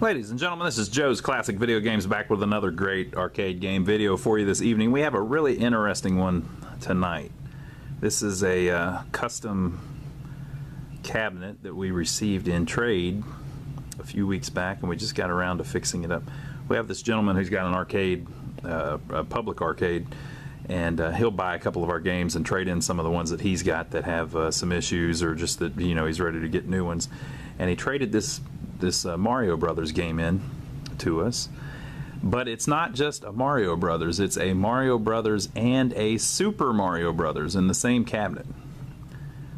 Ladies and gentlemen, this is Joe's Classic Video Games back with another great arcade game video for you this evening. We have a really interesting one tonight. This is a custom cabinet that we received in trade a few weeks back, and we just got around to fixing it up. We have this gentleman who's got an arcade, a public arcade, and he'll buy a couple of our games and trade in some of the ones that he's got that have some issues, or just that, you know, he's ready to get new ones. And he traded this Mario Brothers game in to us, but it's not just a Mario Brothers, it's a Mario Brothers and a Super Mario Brothers in the same cabinet.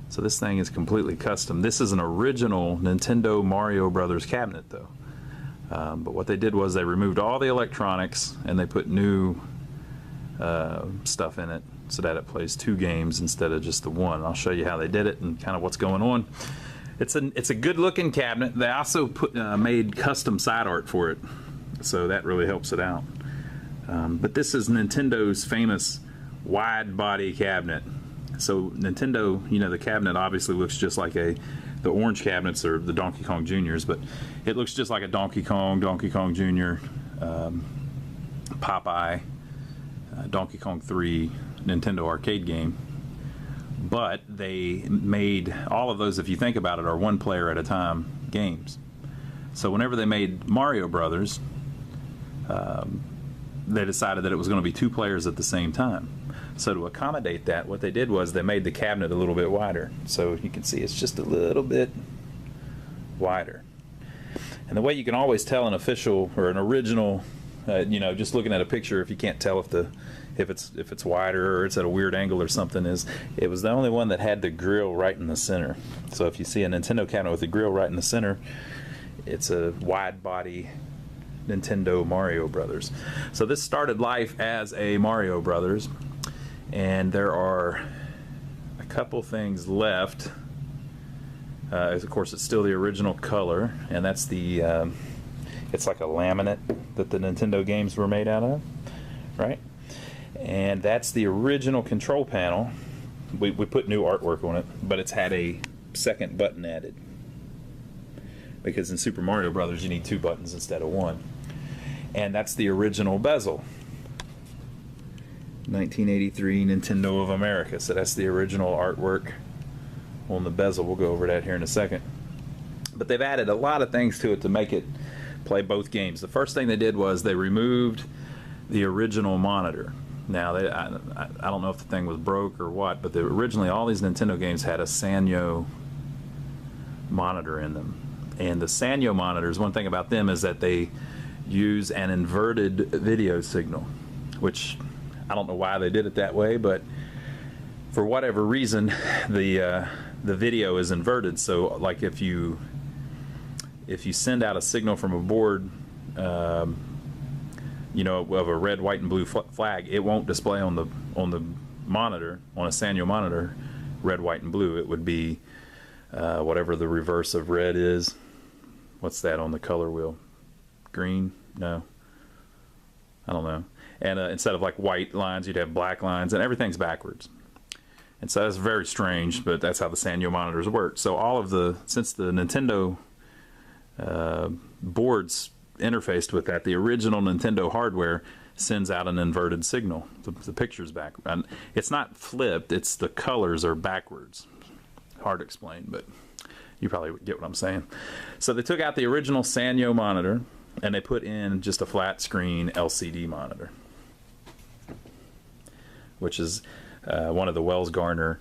So this thing is completely custom. This is an original Nintendo Mario Brothers cabinet though, but what they did was they removed all the electronics and they put new stuff in it so that it plays two games instead of just the one. I'll show you how they did it and kind of what's going on. It's a good looking cabinet. They also made custom side art for it, so that really helps it out. But this is Nintendo's famous wide body cabinet. So Nintendo, you know, the cabinet obviously looks just like the orange cabinets are the Donkey Kong Juniors, but it looks just like a Donkey Kong Junior, Popeye, Donkey Kong 3 Nintendo arcade game. But they made all of those, if you think about it, are one player at a time games. So whenever they made Mario Brothers, they decided that it was going to be two players at the same time. So to accommodate that, what they did was they made the cabinet a little bit wider. So you can see it's just a little bit wider. And the way you can always tell an official or an original, you know, just looking at a picture, if you can't tell if it's wider or it's at a weird angle or something, is it was the only one that had the grill right in the center. So if you see a Nintendo cabinet with the grill right in the center, it's a wide body Nintendo Mario Brothers. So this started life as a Mario Brothers, and there are a couple things left. Of course, it's still the original color, and that's the it's like a laminate that the Nintendo games were made out of, right? And that's the original control panel. We put new artwork on it, but it's had a second button added, because in Super Mario Brothers you need two buttons instead of one. And that's the original bezel, 1983 Nintendo of America. So that's the original artwork on the bezel. We'll go over that here in a second. But they've added a lot of things to it to make it play both games. The first thing they did was they removed the original monitor. Now, I don't know if the thing was broke or what, but originally all these Nintendo games had a Sanyo monitor in them. And the Sanyo monitors, one thing about them is that they use an inverted video signal, which I don't know why they did it that way, but for whatever reason, the video is inverted. So, like if you send out a signal from a board, you know, of a red, white, and blue flag, it won't display on the monitor, on a Sanyo monitor, red, white, and blue. It would be whatever the reverse of red is. What's that on the color wheel? Green? No, I don't know. And instead of like white lines, you'd have black lines, and everything's backwards. And so that's very strange, but that's how the Sanyo monitors work. So since the Nintendo boards interfaced with that, the original Nintendo hardware sends out an inverted signal. The picture's back, and it's not flipped, it's the colors are backwards. Hard to explain, but you probably get what I'm saying. So they took out the original Sanyo monitor and they put in just a flat screen LCD monitor, which is one of the Wells Garner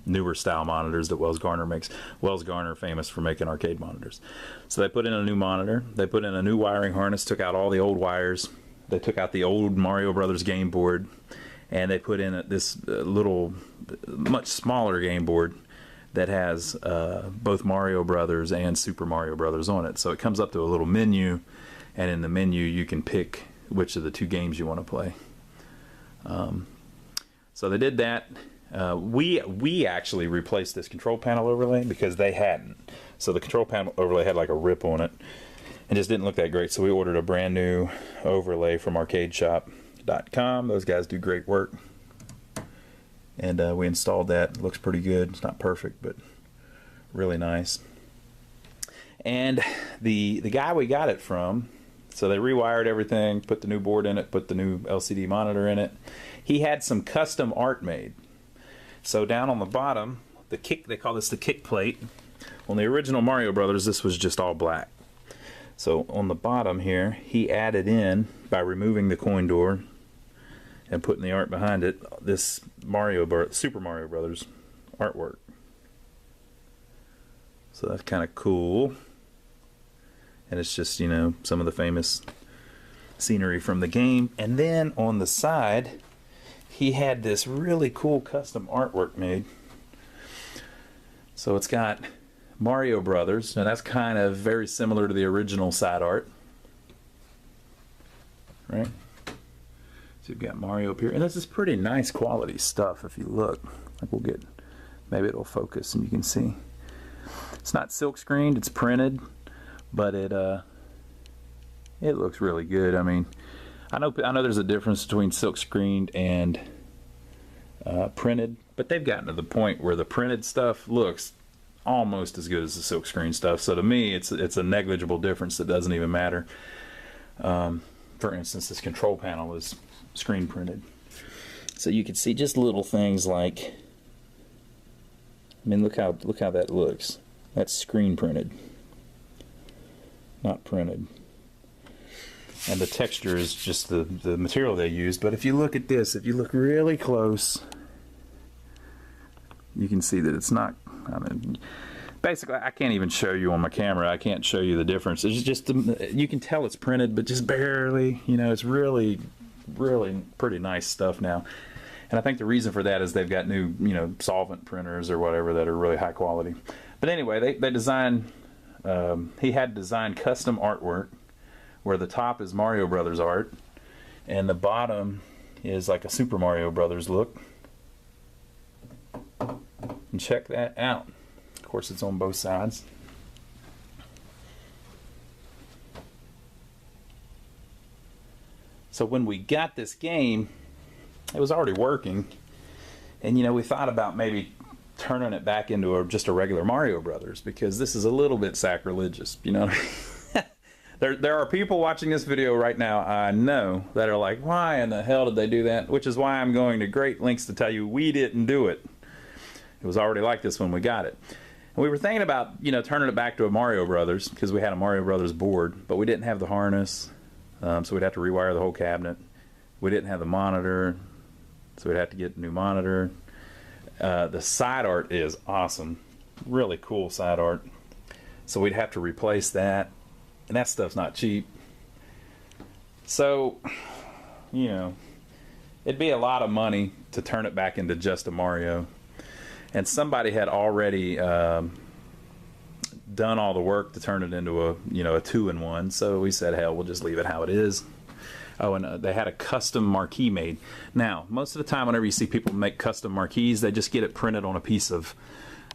newer style monitors that Wells Garner makes. Wells Garner famous for making arcade monitors. So they put in a new monitor, they put in a new wiring harness, took out all the old wires, they took out the old Mario Brothers game board, and they put in this little, much smaller game board that has both Mario Brothers and Super Mario Brothers on it. So it comes up to a little menu, and in the menu you can pick which of the two games you want to play. So they did that. We actually replaced this control panel overlay because they hadn't. So the control panel overlay had like a rip on it and just didn't look that great. So we ordered a brand new overlay from arcadeshop.com. Those guys do great work. And we installed that. It looks pretty good. It's not perfect, but really nice. And the guy we got it from, so they rewired everything, put the new board in it, put the new LCD monitor in it. He had some custom art made. So down on the bottom, the kick, they call this the kick plate. On the original Mario Brothers, this was just all black. So on the bottom here, he added in, by removing the coin door and putting the art behind it, this Super Mario Brothers artwork. So that's kind of cool. And it's just, you know, some of the famous scenery from the game. And then on the side, he had this really cool custom artwork made. So it's got Mario Brothers, and that's kind of very similar to the original side art. Right? So you've got Mario up here. And this is pretty nice quality stuff if you look. Like we'll get, maybe it'll focus and you can see. It's not silk screened, it's printed. But it looks really good. I mean, I know there's a difference between silk screened and printed, but they've gotten to the point where the printed stuff looks almost as good as the silk screen stuff. So to me, it's a negligible difference that doesn't even matter. For instance, this control panel is screen printed, so you can see just little things like, I mean, look how that looks. That's screen printed, not printed. And the texture is just the material they used. But if you look at this, if you look really close, you can see that it's not, I mean, basically I can't even show you on my camera. I can't show you the difference. It's just, you can tell it's printed, but just barely. You know, it's really, really pretty nice stuff now. And I think the reason for that is they've got new, you know, solvent printers or whatever that are really high quality. But anyway, they designed, he had designed custom artwork where the top is Mario Brothers art and the bottom is like a Super Mario Brothers look. And check that out. Of course, it's on both sides. So when we got this game, it was already working, and you know, we thought about maybe turning it back into just a regular Mario Brothers, because this is a little bit sacrilegious, you know what I mean? There are people watching this video right now, I know, that are like, why in the hell did they do that? Which is why I'm going to great lengths to tell you we didn't do it. It was already like this when we got it. And we were thinking about, you know, turning it back to a Mario Brothers, because we had a Mario Brothers board, but we didn't have the harness, so we'd have to rewire the whole cabinet. We didn't have the monitor, so we'd have to get a new monitor. The side art is awesome, really cool side art. So we'd have to replace that, and that stuff's not cheap. So, you know, it'd be a lot of money to turn it back into just a Mario. And somebody had already done all the work to turn it into a, you know, a 2-in-1. So we said, hell, we'll just leave it how it is. Oh, and they had a custom marquee made. Now, most of the time, whenever you see people make custom marquees, they just get it printed on a piece of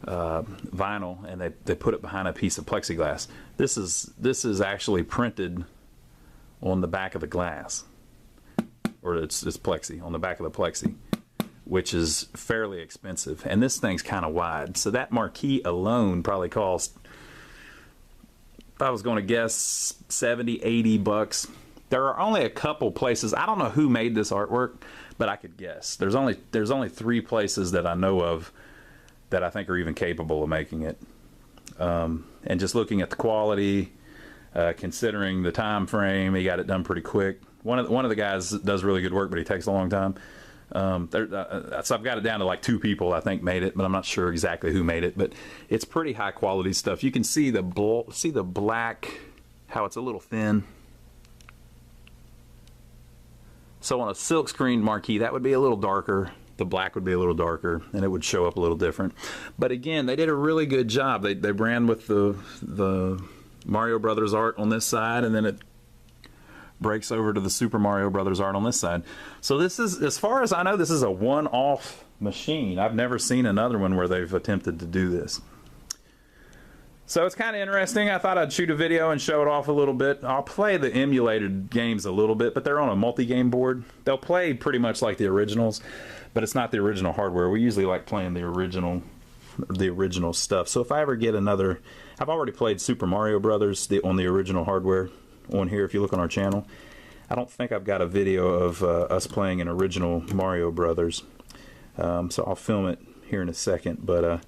vinyl, and they put it behind a piece of plexiglass. This is actually printed on the back of the glass, or it's plexi, on the back of the plexi, which is fairly expensive. And this thing's kind of wide, so that marquee alone probably cost, if I was going to guess, 70, 80 bucks. There are only a couple places. I don't know who made this artwork, but I could guess. There's only 3 places that I know of that I think are even capable of making it. And just looking at the quality, considering the time frame, he got it done pretty quick. One of the guys does really good work, but he takes a long time. So I've got it down to like 2 people I think made it, but I'm not sure exactly who made it. But it's pretty high quality stuff. You can see the black, how it's a little thin. So on a silk screen marquee, that would be a little darker. The black would be a little darker, and it would show up a little different. But again, they did a really good job. They ran with the Mario Brothers art on this side, and then it breaks over to the Super Mario Brothers art on this side. So this is, as far as I know, this is a one-off machine. I've never seen another one where they've attempted to do this. So it's kind of interesting. I thought I'd shoot a video and show it off a little bit. I'll play the emulated games a little bit, but they're on a multi-game board. They'll play pretty much like the originals, but it's not the original hardware. We usually like playing the original the original stuff. So if I ever get another, I've already played Super Mario Brothers on the original hardware on here. If you look on our channel, I don't think I've got a video of us playing an original Mario Brothers. So I'll film it here in a second. But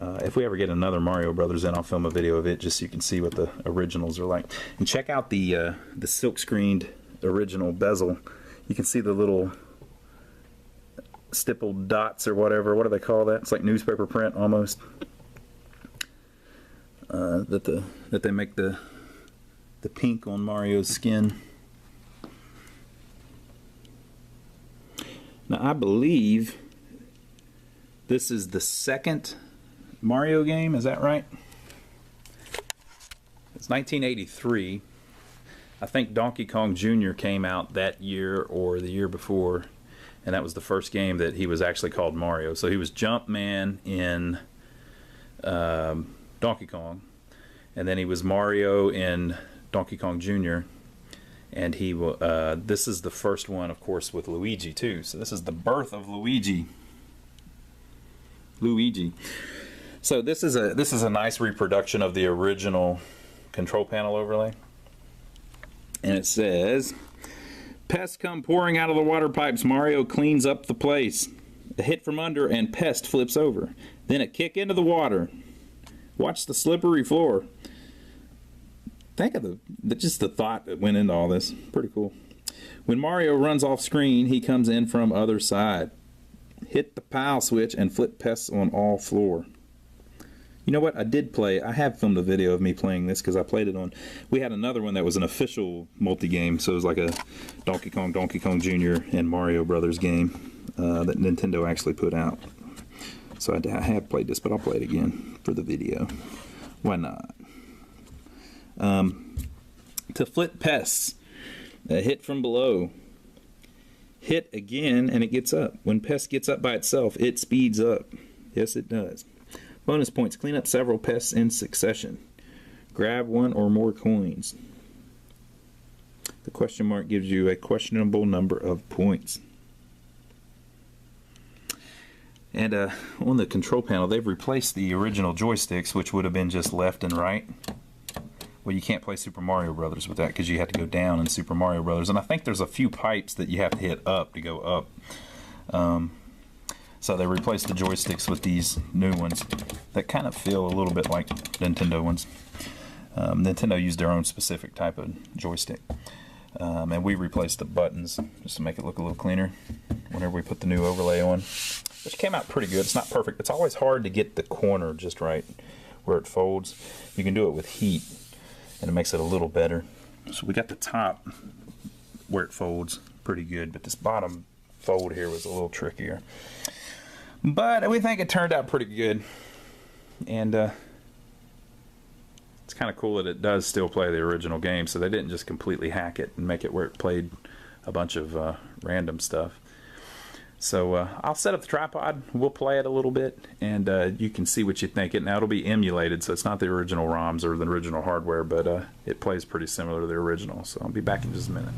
if we ever get another Mario Brothers in, I'll film a video of it just so you can see what the originals are like. And check out the silk screened original bezel. You can see the little stippled dots or whatever. What do they call that? It's like newspaper print almost. That they make the pink on Mario's skin. Now I believe this is the second Mario game. Is that right? It's 1983. I think Donkey Kong Jr. came out that year or the year before, and that was the first game that he was actually called Mario. So he was Jumpman in Donkey Kong, and then he was Mario in Donkey Kong Jr. And he will. This is the first one, of course, with Luigi too. So this is the birth of Luigi. So this is a nice reproduction of the original control panel overlay. And it says, "Pests come pouring out of the water pipes. Mario cleans up the place. A hit from under and Pest flips over. Then a kick into the water. Watch the slippery floor." Think of just the thought that went into all this. Pretty cool. "When Mario runs off screen, he comes in from other side. Hit the pile switch and flip Pests on all floor." You know what? I have filmed a video of me playing this because I played it on. We had another one that was an official multi-game, so it was like a Donkey Kong Jr. and Mario Brothers game that Nintendo actually put out. So I have played this, but I'll play it again for the video. Why not? To flip Pests, a hit from below. Hit again and it gets up. When Pest gets up by itself, it speeds up. Yes, it does. Bonus points. Clean up several pests in succession. Grab one or more coins. The question mark gives you a questionable number of points. And on the control panel, they've replaced the original joysticks, which would have been just left and right. Well, you can't play Super Mario Brothers with that because you have to go down in Super Mario Brothers. And I think there's a few pipes that you have to hit up to go up. So they replaced the joysticks with these new ones that kind of feel a little bit like Nintendo ones. Nintendo used their own specific type of joystick. And we replaced the buttons just to make it look a little cleaner whenever we put the new overlay on, which came out pretty good. It's not perfect. It's always hard to get the corner just right where it folds. You can do it with heat, and it makes it a little better. So we got the top where it folds pretty good, but this bottom fold here was a little trickier. But we think it turned out pretty good, and it's kind of cool that it does still play the original game, so they didn't just completely hack it and make it where it played a bunch of random stuff. So I'll set up the tripod, we'll play it a little bit, and you can see what you think. Now it'll be emulated, so it's not the original ROMs or the original hardware, but it plays pretty similar to the original. So I'll be back in just a minute.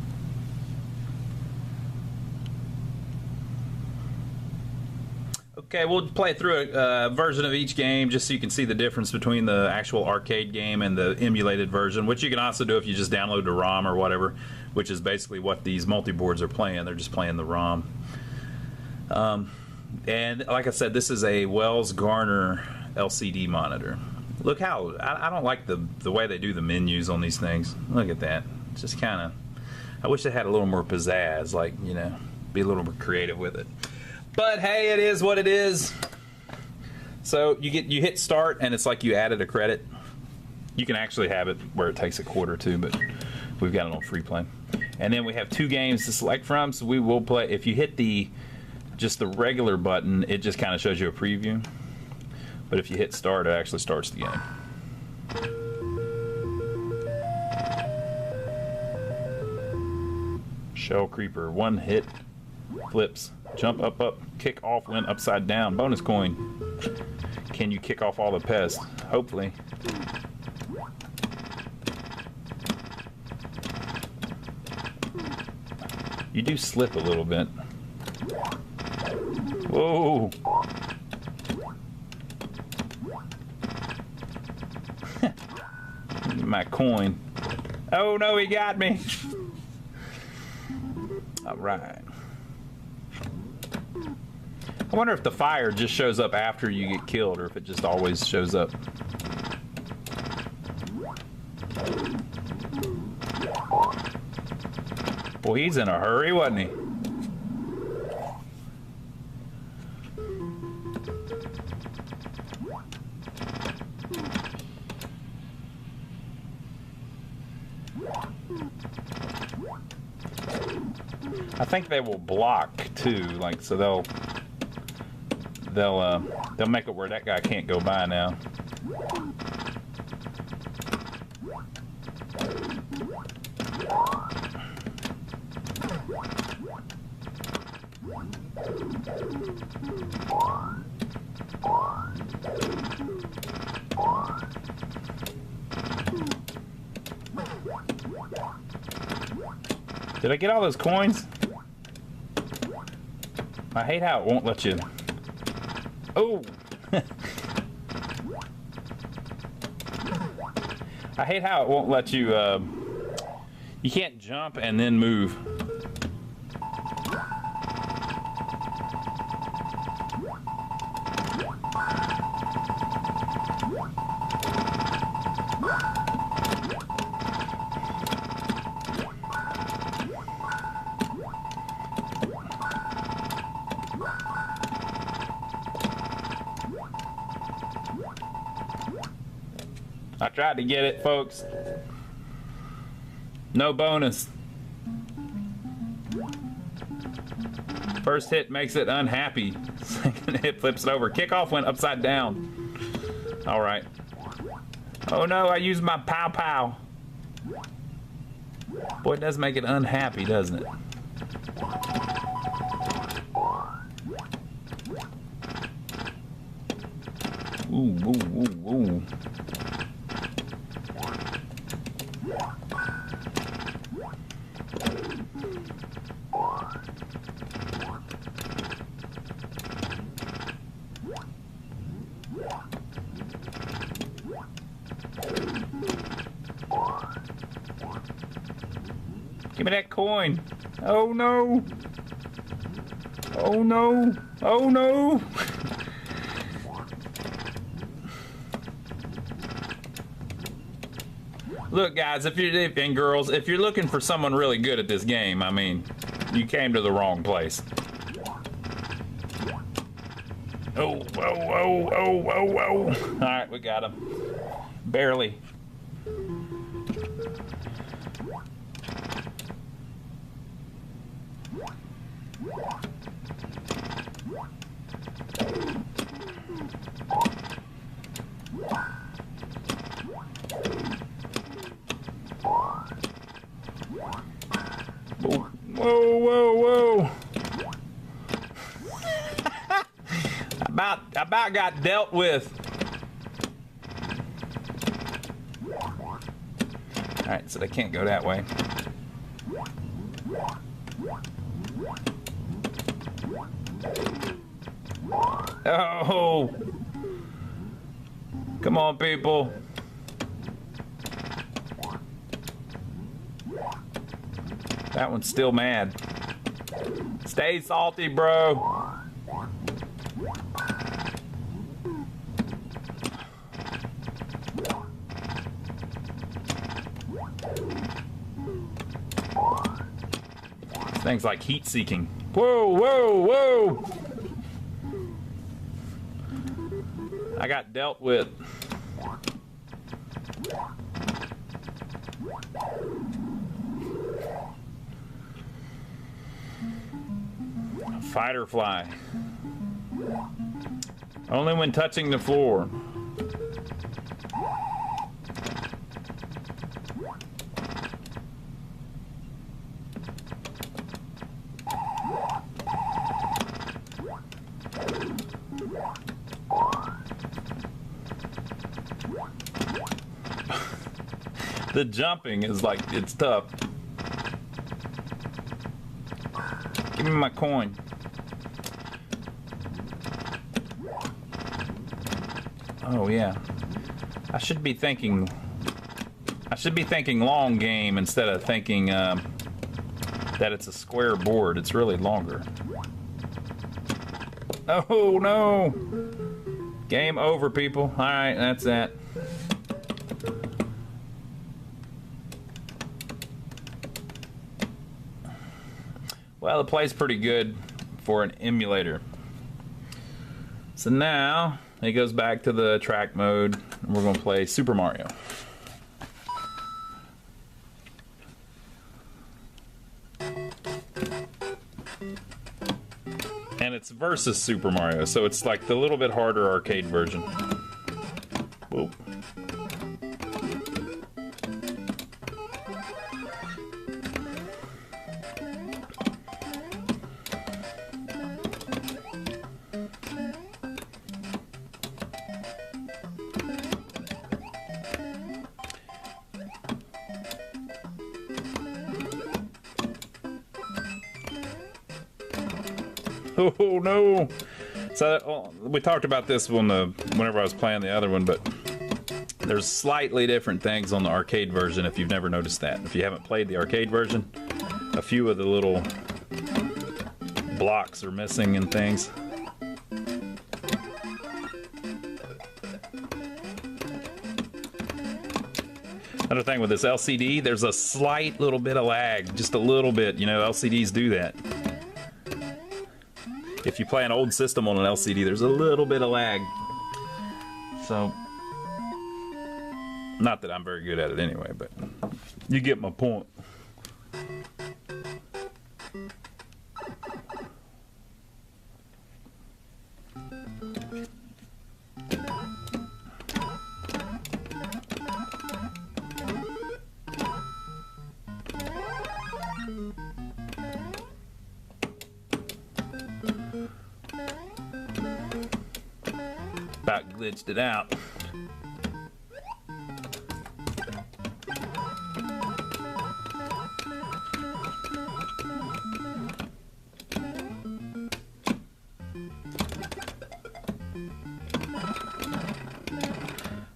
Okay, we'll play through a version of each game just so you can see the difference between the actual arcade game and the emulated version, which you can also do if you just download the ROM or whatever, which is basically what these multi-boards are playing. They're just playing the ROM. And like I said, this is a Wells Garner LCD monitor. Look how, I don't like the way they do the menus on these things. Look at that. It's just kind of, I wish they had a little more pizzazz, like, you know, be a little more creative with it. But hey, it is what it is. So you hit start and it's like you added a credit. You can actually have it where it takes a quarter too, but we've got it on free play. And then we have 2 games to select from, so we will play. If you hit just the regular button, it just kind of shows you a preview. But if you hit start, it actually starts the game. Shell Creeper, 1 hit, flips, jump up, kick off, went upside down. Bonus coin. Can you kick off all the pests? Hopefully. You do slip a little bit. My coin. Oh no, he got me. All right. I wonder if the fire just shows up after you get killed, or if it just always shows up. Well, he's in a hurry, wasn't he? I think they will block too, like, so they'll make it where that guy can't go by now. Did I get all those coins? I hate how it won't let you. Oh! I hate how it won't let you, you can't jump and then move. I tried to get it, folks. No bonus. First hit makes it unhappy. Second hit flips it over. Kickoff went upside down. All right. Oh no, I used my pow pow. Boy, it does make it unhappy, doesn't it? Ooh, ooh, ooh, ooh. Give me that coin. Oh no. Oh no. Oh no. Look, guys, and girls, if you're looking for someone really good at this game, I mean, you came to the wrong place. Oh, oh, oh, oh, oh, oh. All right, we got him. Barely. Whoa, whoa, whoa. about got dealt with. Alright, so they can't go that way. Oh! Come on, people. That one's still mad. Stay salty, bro. This thing's like heat seeking. Whoa, whoa, whoa! I got dealt with. Fight or fly. Only when touching the floor. The jumping is like, it's tough. Give me my coin. Oh yeah. I should be thinking I should be thinking long game instead of thinking that it's a square board. It's really longer. Oh no! Game over, people. Alright, that's that. Well, it plays pretty good for an emulator. So now it goes back to the track mode, and we're going to play Super Mario. And it's versus Super Mario, so it's like the little bit harder arcade version. Whoa. Oh no! So we talked about this whenever I was playing the other one, but there's slightly different things on the arcade version if you've never noticed that. If you haven't played the arcade version, a few of the little blocks are missing and things. Another thing with this LCD, there's a slight little bit of lag, just a little bit. You know, LCDs do that. If you play an old system on an LCD, there's a little bit of lag. So, not that I'm very good at it anyway, but you get my point. About glitched it out.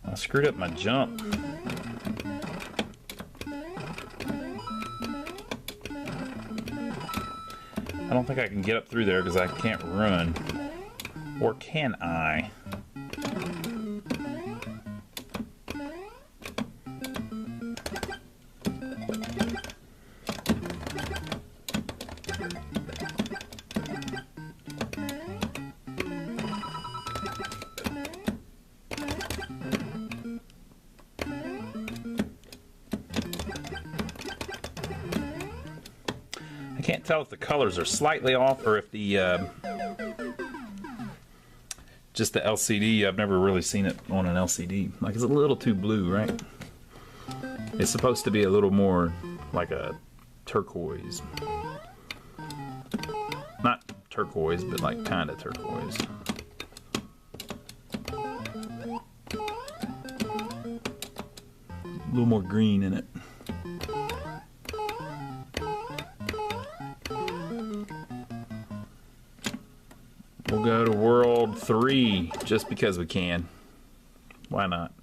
I screwed up my jump. I don't think I can get up through there because I can't run. Or can I? I can't tell if the colors are slightly off or if the just the LCD. I've never really seen it on an LCD. Like, it's a little too blue, right? It's supposed to be a little more like a turquoise. Not turquoise, but like kind of turquoise. A little more green in it. We'll go to World 3 just because we can. Why not?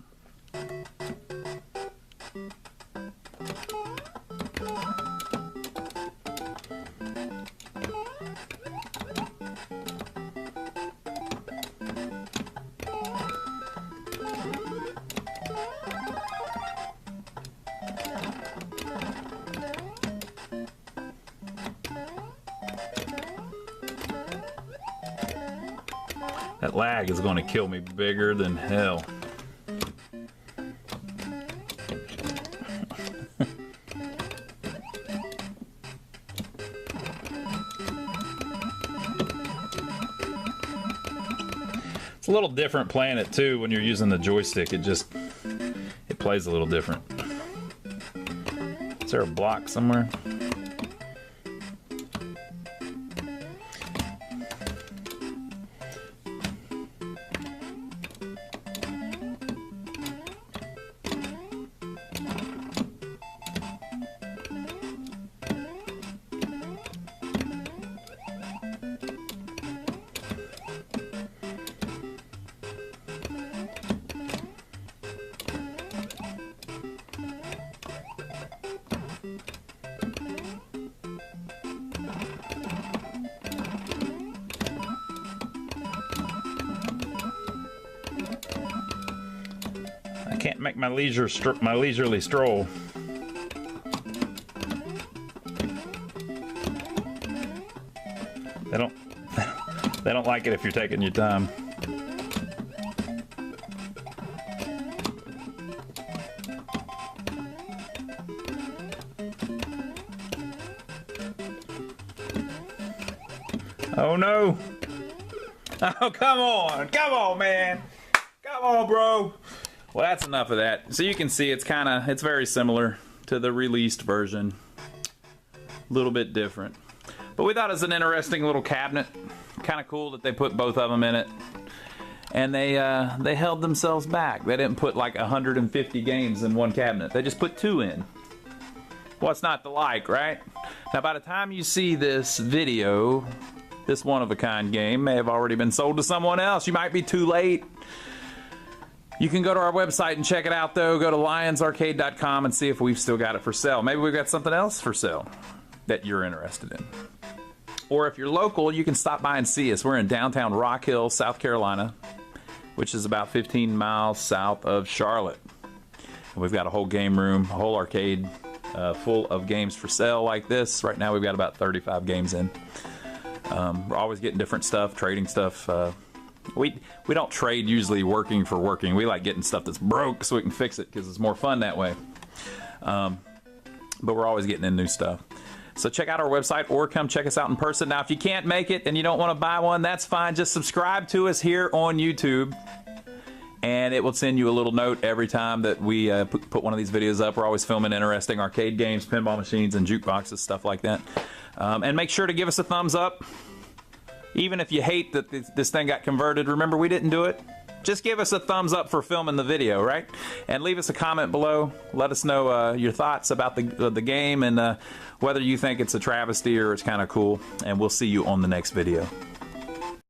That lag is going to kill me bigger than hell. It's a little different playing it too when you're using the joystick. It plays a little different. Is there a block somewhere? make my leisurely stroll. They don't they don't like it if you're taking your time. Oh no! Oh, come on, man! Come on, bro! Well, that's enough of that. So you can see it's very similar to the released version. A little bit different. But we thought it was an interesting little cabinet. Kind of cool that they put both of them in it. And they held themselves back. They didn't put like 150 games in one cabinet. They just put 2 in. What's not to like, right? Now, by the time you see this video, this one-of-a-kind game may have already been sold to someone else. You might be too late. You can go to our website and check it out, though. Go to lionsarcade.com and see if we've still got it for sale. Maybe we've got something else for sale that you're interested in. Or if you're local, you can stop by and see us. We're in downtown Rock Hill, South Carolina, which is about 15 miles south of Charlotte. And we've got a whole game room, a whole arcade full of games for sale like this. Right now we've got about 35 games in. We're always getting different stuff, trading stuff. We don't trade usually working for working. We like getting stuff that's broke so we can fix it because it's more fun that way. But we're always getting in new stuff. So check out our website or come check us out in person. Now, if you can't make it and you don't want to buy one, that's fine. Just subscribe to us here on YouTube, and it will send you a little note every time that we put one of these videos up. We're always filming interesting arcade games, pinball machines, and jukeboxes, stuff like that. And make sure to give us a thumbs up. Even if you hate that this thing got converted, remember, we didn't do it. Just give us a thumbs up for filming the video, right? And leave us a comment below. Let us know your thoughts about the game and whether you think it's a travesty or it's kind of cool. And we'll see you on the next video.